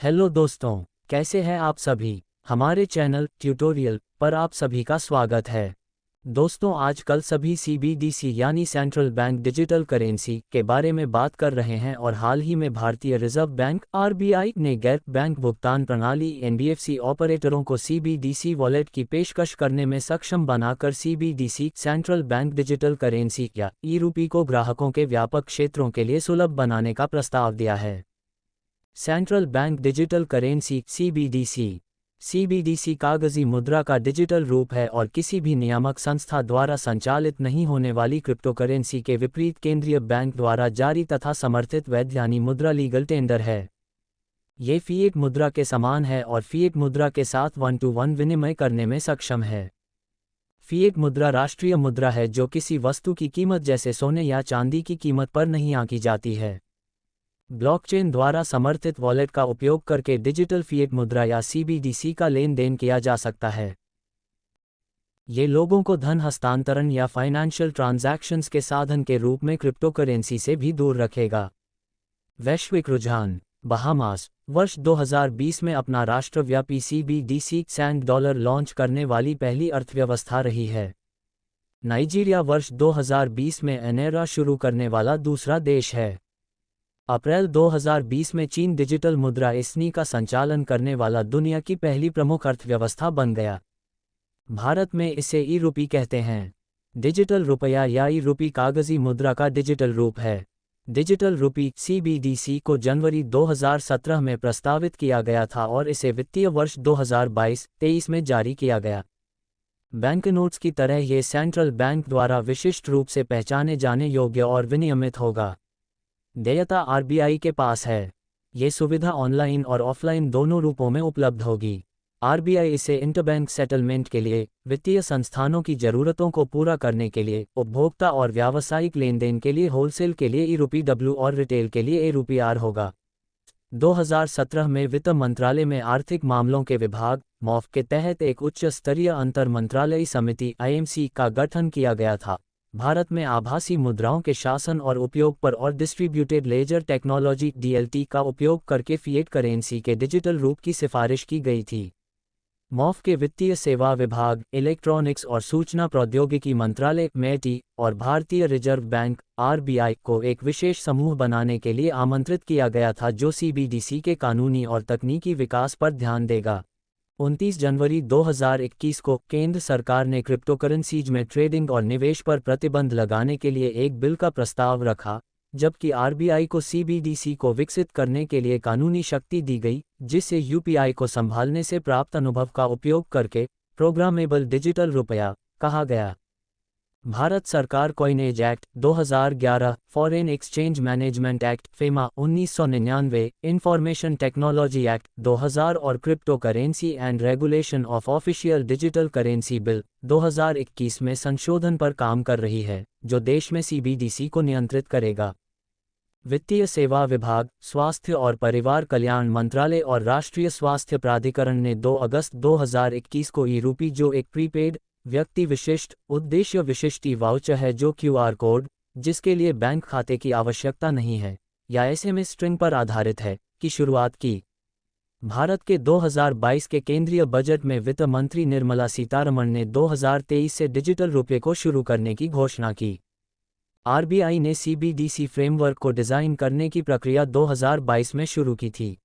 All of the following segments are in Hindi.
हेलो दोस्तों, कैसे हैं आप सभी। हमारे चैनल ट्यूटोरियल पर आप सभी का स्वागत है। दोस्तों, आजकल सभी सीबीडीसी यानी सेंट्रल बैंक डिजिटल करेंसी के बारे में बात कर रहे हैं और हाल ही में भारतीय रिजर्व बैंक आरबीआई ने गैर बैंक भुगतान प्रणाली एनबीएफसी ऑपरेटरों को सीबीडीसी वॉलेट की पेशकश करने में सक्षम बनाकर CBDC central bank digital currency या ई-रूपी को ग्राहकों के व्यापक क्षेत्रों के लिए सुलभ बनाने का प्रस्ताव दिया है। Central bank digital currency CBDC कागजी मुद्रा का डिजिटल रूप है और किसी भी नियामक संस्था द्वारा संचालित नहीं होने वाली क्रिप्टोकरेंसी के विपरीत केंद्रीय बैंक द्वारा जारी तथा समर्थित वैध यानी मुद्रा लीगल टेंडर है। ये फिएट मुद्रा के समान है और फिएट मुद्रा के साथ 1-to-1 विनिमय करने में सक्षम है। फिएट मुद्रा राष्ट्रीय मुद्रा है जो किसी वस्तु की कीमत जैसे सोने या चांदी की कीमत पर नहीं आंकी जाती है। ब्लॉकचेन द्वारा समर्थित वॉलेट का उपयोग करके डिजिटल फिएट मुद्रा या सीबीडीसी का लेन देन किया जा सकता है। ये लोगों को धन हस्तांतरण या फाइनेंशियल ट्रांजैक्शंस के साधन के रूप में क्रिप्टोकरेंसी से भी दूर रखेगा। वैश्विक रुझान। बहामास वर्ष 2020 में अपना राष्ट्रव्यापी सीबीडीसी सैंड डॉलर लॉन्च करने वाली पहली अर्थव्यवस्था रही है। नाइजीरिया वर्ष 2020 में एनेरा शुरू करने वाला दूसरा देश है। अप्रैल 2020 में चीन डिजिटल मुद्रा इसनी का संचालन करने वाला दुनिया की पहली प्रमुख अर्थव्यवस्था बन गया। भारत में इसे ई-रूपी कहते हैं। डिजिटल रुपया या ई-रूपी कागजी मुद्रा का डिजिटल रूप है। डिजिटल रूपी सीबीडीसी को जनवरी 2017 में प्रस्तावित किया गया था और इसे वित्तीय वर्ष 2022-23 में जारी किया गया। बैंकनोट्स की तरह ये सेंट्रल बैंक द्वारा विशिष्ट रूप से पहचाने जाने योग्य और विनियमित होगा। देयता आरबीआई के पास है। ये सुविधा ऑनलाइन और ऑफलाइन दोनों रूपों में उपलब्ध होगी। आरबीआई इसे इंटरबैंक सेटलमेंट के लिए, वित्तीय संस्थानों की ज़रूरतों को पूरा करने के लिए, उपभोक्ता और व्यावसायिक लेनदेन के लिए होलसेल के लिए ई-रूपी डब्ल्यू और रिटेल के लिए ए-रूपी आर होगा। 2017 में वित्त मंत्रालय में आर्थिक मामलों के विभाग मॉफ के तहत एक उच्च स्तरीय अंतर मंत्रालयी समिति आईएमसी का गठन किया गया था। भारत में आभासी मुद्राओं के शासन और उपयोग पर और डिस्ट्रीब्यूटेड लेजर टेक्नोलॉजी डीएलटी का उपयोग करके फिएट करेंसी के डिजिटल रूप की सिफारिश की गई थी। मॉफ के वित्तीय सेवा विभाग, इलेक्ट्रॉनिक्स और सूचना प्रौद्योगिकी मंत्रालय मेटी और भारतीय रिजर्व बैंक आरबीआई को एक विशेष समूह बनाने के लिए आमंत्रित किया गया था जो सीबीडीसी के कानूनी और तकनीकी विकास पर ध्यान देगा। 29 जनवरी 2021 को केंद्र सरकार ने क्रिप्टोकरेंसीज में ट्रेडिंग और निवेश पर प्रतिबंध लगाने के लिए एक बिल का प्रस्ताव रखा, जबकि आरबीआई को सीबीडीसी को विकसित करने के लिए कानूनी शक्ति दी गई, जिसे यूपीआई को संभालने से प्राप्त अनुभव का उपयोग करके प्रोग्रामेबल डिजिटल रुपया कहा गया। भारत सरकार coinage act 2011, foreign exchange management act FEMA 1999, information technology act 2000 और crypto currency and regulation of official digital currency bill 2021 में संशोधन पर काम कर रही है, जो देश में सीबीडीसी को नियंत्रित करेगा। वित्तीय सेवा विभाग, स्वास्थ्य और परिवार कल्याण मंत्रालय और राष्ट्रीय स्वास्थ्य प्राधिकरण ने 2 अगस्त 2021 को ई-रूपी, जो एक प्रीपेड व्यक्ति विशिष्ट उद्देश्य विशिष्ट वाउचर है जो क्यूआर कोड, जिसके लिए बैंक खाते की आवश्यकता नहीं है या एसएमएस स्ट्रिंग पर आधारित है, की शुरुआत की। भारत के 2022 के केंद्रीय बजट में वित्त मंत्री निर्मला सीतारमण ने 2023 से डिजिटल रुपये को शुरू करने की घोषणा की। आरबीआई ने सीबीडीसी फ्रेमवर्क को डिज़ाइन करने की प्रक्रिया 2022 में शुरू की थी।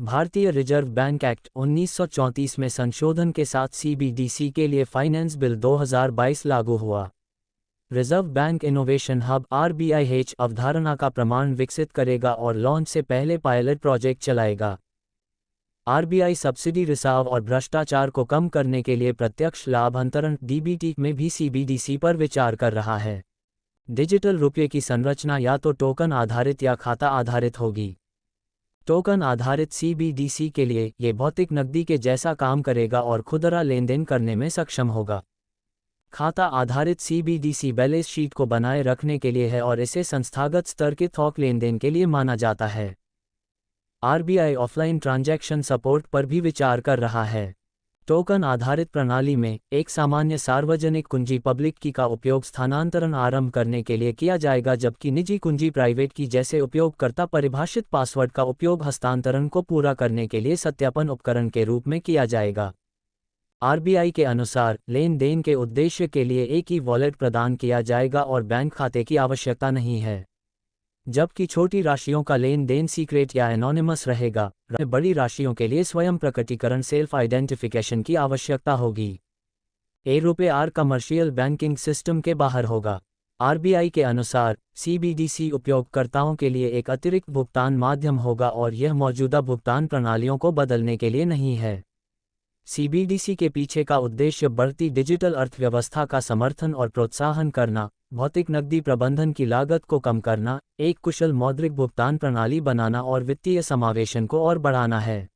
भारतीय रिजर्व बैंक एक्ट 1934 में संशोधन के साथ सीबीडीसी के लिए फाइनेंस बिल 2022 लागू हुआ। रिजर्व बैंक इनोवेशन हब आरबीआईएच अवधारणा का प्रमाण विकसित करेगा और लॉन्च से पहले पायलट प्रोजेक्ट चलाएगा। आरबीआई सब्सिडी रिसाव और भ्रष्टाचार को कम करने के लिए प्रत्यक्ष लाभ अंतरण डीबीटी में भी सीबीडीसी पर विचार कर रहा है। डिजिटल रुपये की संरचना या तो टोकन आधारित या खाता आधारित होगी। टोकन आधारित सीबीडीसी के लिए ये भौतिक नकदी के जैसा काम करेगा और खुदरा लेनदेन करने में सक्षम होगा। खाता आधारित सीबीडीसी बैलेंस शीट को बनाए रखने के लिए है और इसे संस्थागत स्तर के थोक लेनदेन के लिए माना जाता है। आरबीआई ऑफलाइन ट्रांजैक्शन सपोर्ट पर भी विचार कर रहा है। टोकन आधारित प्रणाली में एक सामान्य सार्वजनिक कुंजी पब्लिक की का उपयोग स्थानांतरण आरंभ करने के लिए किया जाएगा, जबकि निजी कुंजी प्राइवेट की जैसे उपयोगकर्ता परिभाषित पासवर्ड का उपयोग हस्तांतरण को पूरा करने के लिए सत्यापन उपकरण के रूप में किया जाएगा। आरबीआई के अनुसार लेन देन के उद्देश्य के लिए एक ही वॉलेट प्रदान किया जाएगा और बैंक खाते की आवश्यकता नहीं है, जबकि छोटी राशियों का लेन देन सीक्रेट या एनोनिमस रहेगा। बड़ी राशियों के लिए स्वयं प्रकटीकरण सेल्फ आइडेंटिफिकेशन की आवश्यकता होगी। रुपए कमर्शियल बैंकिंग सिस्टम के बाहर होगा। आरबीआई के अनुसार सीबीडीसी उपयोगकर्ताओं के लिए एक अतिरिक्त भुगतान माध्यम होगा और यह मौजूदा भुगतान प्रणालियों को बदलने के लिए नहीं है। सीबीडीसी के पीछे का उद्देश्य बढ़ती डिजिटल अर्थव्यवस्था का समर्थन और प्रोत्साहन करना, भौतिक नकदी प्रबंधन की लागत को कम करना, एक कुशल मौद्रिक भुगतान प्रणाली बनाना और वित्तीय समावेशन को और बढ़ाना है।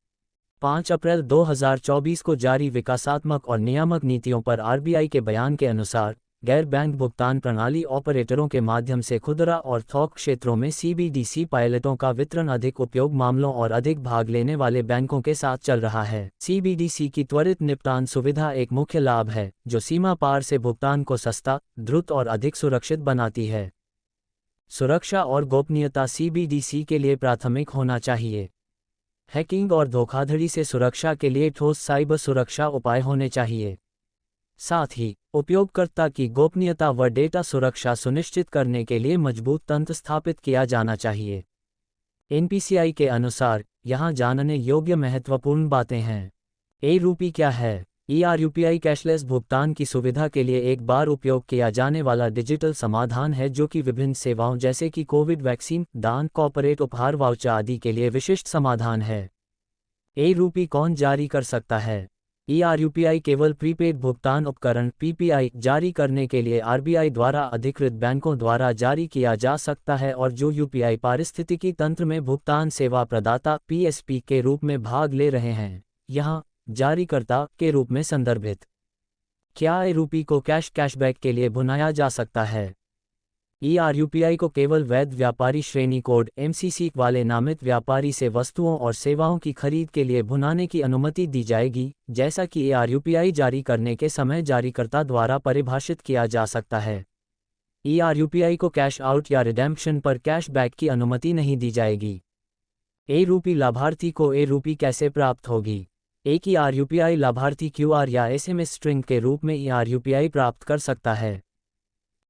5 अप्रैल 2024 को जारी विकासात्मक और नियामक नीतियों पर आरबीआई के बयान के अनुसार गैर बैंक भुगतान प्रणाली ऑपरेटरों के माध्यम से खुदरा और थोक क्षेत्रों में सीबीडीसी पायलटों का वितरण अधिक उपयोग मामलों और अधिक भाग लेने वाले बैंकों के साथ चल रहा है। सीबीडीसी की त्वरित निपटान सुविधा एक मुख्य लाभ है, जो सीमा पार से भुगतान को सस्ता, द्रुत और अधिक सुरक्षित बनाती है। सुरक्षा और गोपनीयता सीबीडीसी के लिए प्राथमिक होना चाहिए। हैकिंग और धोखाधड़ी से सुरक्षा के लिए ठोस साइबर सुरक्षा उपाय होने चाहिए। साथ ही उपयोगकर्ता की गोपनीयता व डेटा सुरक्षा सुनिश्चित करने के लिए मजबूत तंत्र स्थापित किया जाना चाहिए। एनपीसीआई के अनुसार यहाँ जानने योग्य महत्वपूर्ण बातें हैं। रूपी क्या है? यूपीआई कैशलेस भुगतान की सुविधा के लिए एक बार उपयोग किया जाने वाला डिजिटल समाधान है, जो कि विभिन्न सेवाओं जैसे कि कोविड वैक्सीन, दान, कॉर्पोरेट उपहार वाउचर आदि के लिए विशिष्ट समाधान है। रूपी कौन जारी कर सकता है? यूपीआई केवल प्रीपेड भुगतान उपकरण पीपीआई जारी करने के लिए आरबीआई द्वारा अधिकृत बैंकों द्वारा जारी किया जा सकता है और जो यूपीआई पारिस्थितिकी तंत्र में भुगतान सेवा प्रदाता पीएसपी के रूप में भाग ले रहे हैं, यहाँ जारीकर्ता के रूप में संदर्भित। क्या रूपी को कैशबैक के लिए भुनाया जा सकता है? यूपीआई को केवल वैध व्यापारी श्रेणी कोड MCC वाले नामित व्यापारी से वस्तुओं और सेवाओं की खरीद के लिए भुनाने की अनुमति दी जाएगी, जैसा कि यूपीआई जारी करने के समय जारीकर्ता द्वारा परिभाषित किया जा सकता है। यूपीआई को कैश आउट या रिडेम्पशन पर कैशबैक की अनुमति नहीं दी जाएगी। रूपी लाभार्थी को रूपी कैसे प्राप्त होगी? एक यूपीआई लाभार्थी QR या SMS स्ट्रिंग के रूप में यूपीआई प्राप्त कर सकता है।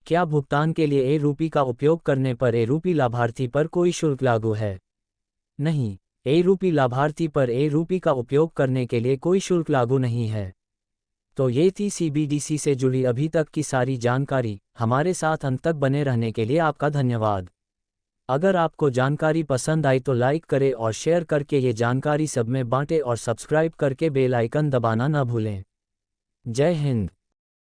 क्या भुगतान के लिए रूपी का उपयोग करने पर रूपी लाभार्थी पर कोई शुल्क लागू है? नहीं, रूपी लाभार्थी पर रूपी का उपयोग करने के लिए कोई शुल्क लागू नहीं है। तो ये थी सीबीडीसी से जुड़ी अभी तक की सारी जानकारी। हमारे साथ अंत तक बने रहने के लिए आपका धन्यवाद। अगर आपको जानकारी पसंद आई तो लाइक करें और शेयर करके ये जानकारी सब में बांटें और सब्सक्राइब करके बेल आइकन दबाना न भूलें। जय हिंद।